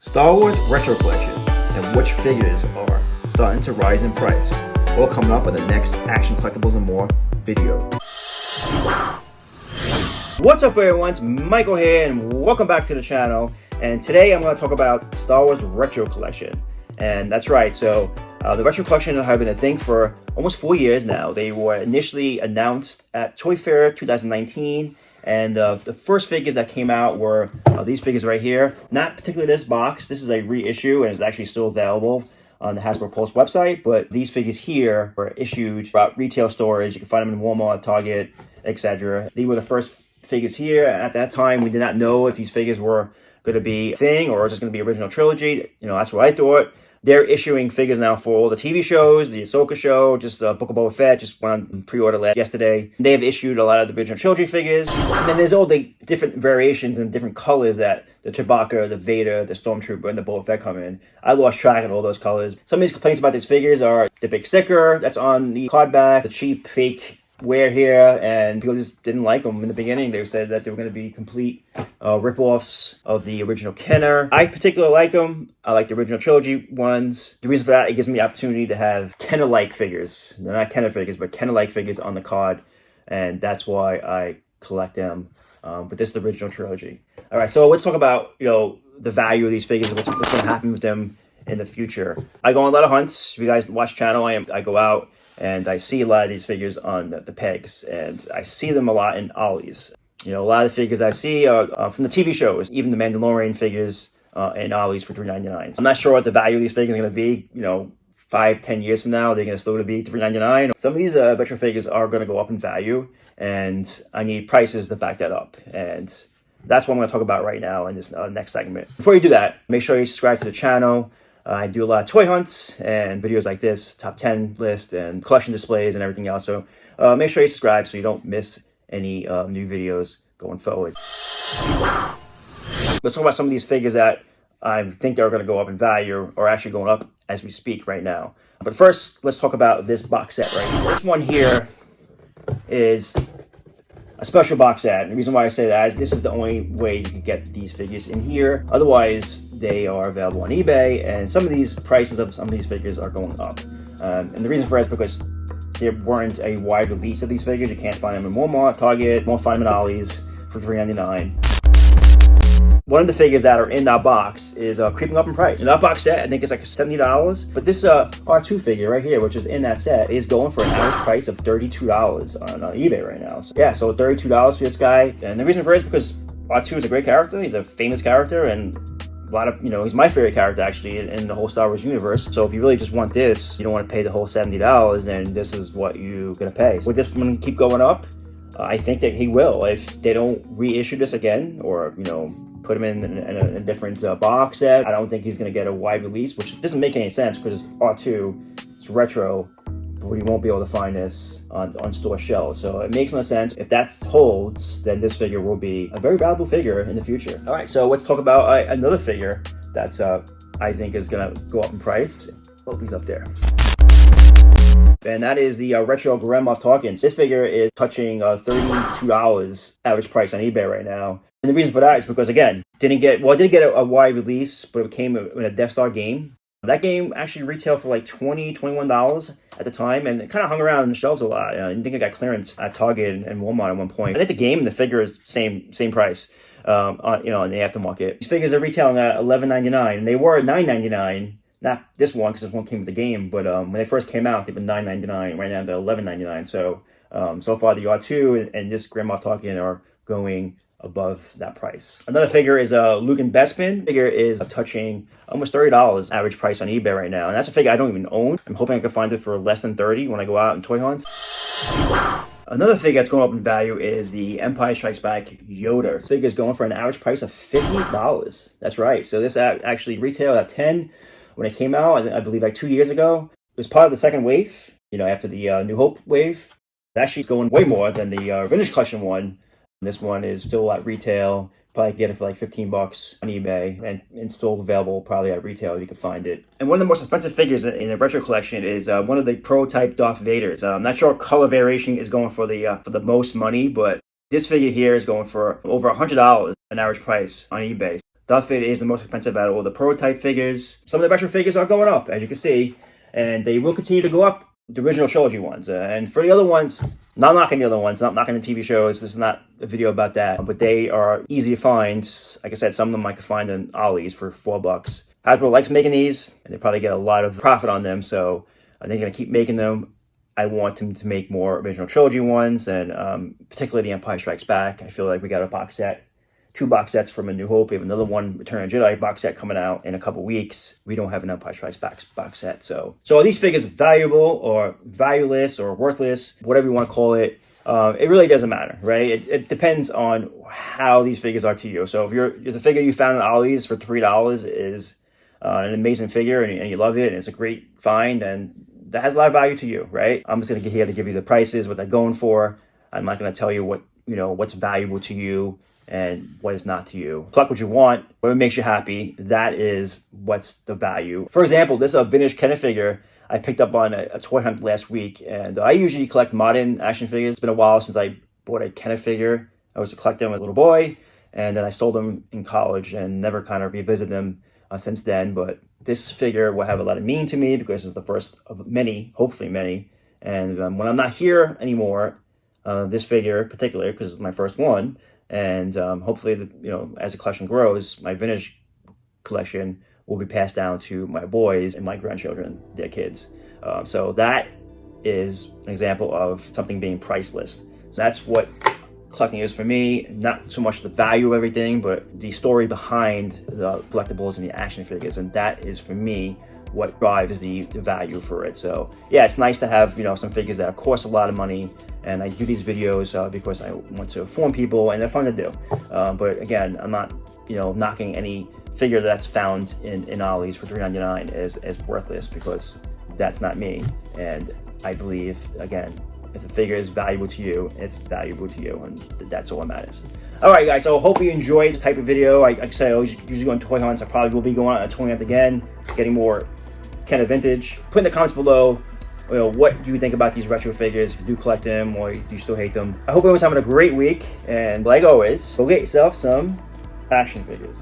Star Wars Retro Collection and which figures are starting to rise in price. All coming up on the next Action Collectibles and More video. What's up everyone, it's Michael here and welcome back to the channel. And today I'm going to talk about Star Wars Retro Collection. And that's right, so the Retro Collection has been a thing for almost 4 years now. They were initially announced at Toy Fair 2019. And the first figures that came out were these figures right here. Not particularly this box. This is a reissue and it's actually still available on the Hasbro Pulse website. But these figures here were issued throughout retail stores. You can find them in Walmart, Target, etc. These were the first figures here. At that time, we did not know if these figures were going to be a thing or just going to be original trilogy. You know, that's what I thought. They're issuing figures now for all the TV shows, the Ahsoka show, just the Book of Boba Fett, just went on pre-order yesterday. They have issued a lot of the original trilogy figures. And then there's all the different variations and different colors that the Chewbacca, the Vader, the Stormtrooper, and the Boba Fett come in. I lost track of all those colors. Some of these complaints about these figures are the big sticker that's on the card back, the cheap fake wear here, and people just didn't like them in the beginning. They said that they were going to be complete rip-offs of the original Kenner. I particularly like them. I like the original trilogy ones. The reason for that, it gives me the opportunity to have Kenner-like figures. They're not Kenner figures, but Kenner-like figures on the card, and that's why I collect them. But this is the original trilogy. All right, so let's talk about the value of these figures, what's going to happen with them in the future. I go on a lot of hunts. If you guys watch the channel, I go out and I see a lot of these figures on the pegs, and I see them a lot in Ollie's. You know, a lot of the figures I see are from the TV shows, even the Mandalorian figures in Ollie's for $3.99. I'm not sure what the value of these figures is going to be, 5-10 years from now. They're going to still be $3.99. Some of these retro figures are going to go up in value, and I need prices to back that up. And that's what I'm going to talk about right now in this next segment. Before you do that, make sure you subscribe to the channel. I do a lot of toy hunts and videos like this, top 10 list and collection displays and everything else. So make sure you subscribe so you don't miss any new videos going forward. Let's talk about some of these figures that I think they're going to go up in value or actually going up as we speak right now. But first, let's talk about this box set right here. This one here is a special box set. And the reason why I say that is this is the only way you can get these figures in here. Otherwise, they are available on eBay, and some of these prices of some of these figures are going up. And the reason for that is because there weren't a wide release of these figures. You can't find them in Walmart, Target, won't find them in Ollie's for $3.99. One of the figures that are in that box is creeping up in price. In that box set, I think it's like $70. But this R2 figure right here, which is in that set, is going for an average price of $32 on eBay right now. So, yeah, so $32 for this guy. And the reason for it is because R2 is a great character. He's a famous character, and a lot of, he's my favorite character actually in the whole Star Wars universe. So if you really just want this, you don't want to pay the whole $70, and this is what you're going to pay. Would this one keep going up? I think that he will. If they don't reissue this again, or, put him in a different box set, I don't think he's going to get a wide release, which doesn't make any sense because R2, it's retro, but you won't be able to find this on store shelves. So it makes no sense. If that holds, then this figure will be a very valuable figure in the future. All right, so let's talk about another figure that's I think is going to go up in price. Oh, he's up there. And that is the retro Grand Moff Tarkin. This figure is touching $32 average price on eBay right now. And the reason for that is because, again, it did get a wide release, but it came in a Death Star game. That game actually retailed for like $20, $21 at the time, and it kind of hung around on the shelves a lot. I think it got clearance at Target and Walmart at one point. I think the game and the figure is same price, in the aftermarket. These figures are retailing at $11.99, and they were $9.99. Not this one, because this one came with the game, but when they first came out, they were $9.99. Right now, they're $11.99. So, so far, the R2 and this Grand Moff Tarkin are going above that price. Another figure is Luke and Bespin. Figure is touching almost $30 average price on eBay right now, and that's a figure I don't even own. I'm hoping I can find it for less than $30 when I go out and toy hunts. Another figure that's going up in value is the Empire Strikes Back Yoda. This figure is going for an average price of $50. That's right. So this actually retailed at $10 when it came out. I believe like 2 years ago. It was part of the second wave. After the New Hope wave. It's actually going way more than the Vintage Collection one. This one is still at retail. Probably get it for like $15 on eBay, and still available probably at retail if you can find it. And one of the most expensive figures in the retro collection is one of the prototype Darth Vaders. I'm not sure what color variation is going for the most money, but this figure here is going for over $100 an average price on eBay. The outfit is the most expensive out of all the prototype figures. Some of the retro figures are going up, as you can see, and they will continue to go up, the original Trilogy ones. And for the other ones, not knocking the other ones, not knocking the TV shows. This is not a video about that, but they are easy to find. Like I said, some of them I could find in Ollie's for $4. Hasbro likes making these, and they probably get a lot of profit on them, so they're going to keep making them. I want them to make more original Trilogy ones, and particularly the Empire Strikes Back. I feel like we got a box set, 2 box sets from A New Hope. We have another one, Return of the Jedi box set coming out in a couple weeks. We don't have an Empire Strikes Back box set. So are these figures valuable or valueless or worthless, whatever you want to call it? It really doesn't matter, right? It depends on how these figures are to you. So if the figure you found at Ollie's for $3 is an amazing figure and you love it and it's a great find, and that has a lot of value to you, right? I'm just going to get here to give you the prices, what they're going for. I'm not going to tell you what's valuable to you and what is not to you. Collect what you want, whatever makes you happy. That is what's the value. For example, this is a vintage Kenner figure I picked up on a toy hunt last week, and I usually collect modern action figures. It's been a while since I bought a Kenner figure. I was collecting them as a little boy, and then I sold them in college and never kind of revisited them since then. But this figure will have a lot of meaning to me because it's the first of many, hopefully many. And when I'm not here anymore, this figure in particular, because it's my first one, and hopefully, as the collection grows, my vintage collection will be passed down to my boys and my grandchildren, their kids. So that is an example of something being priceless. So that's what collecting is for me. Not so much the value of everything, but the story behind the collectibles and the action figures. And that is, for me, what drives the value for it. So yeah, it's nice to have some figures that cost a lot of money, and I do these videos because I want to inform people, and they're fun to do. But again, I'm not knocking any figure that's found in Ollie's for $3.99 as worthless, because that's not me. And I believe, again, if the figure is valuable to you, it's valuable to you, and that's all that matters. All right, guys, so I hope you enjoyed this type of video. Like I said, I usually go on toy hunts. I probably will be going on a toy hunt again, getting more kind of vintage. Put in the comments below, what do you think about these retro figures? If you do collect them, or do you still hate them? I hope everyone's having a great week, and like always, go get yourself some action figures.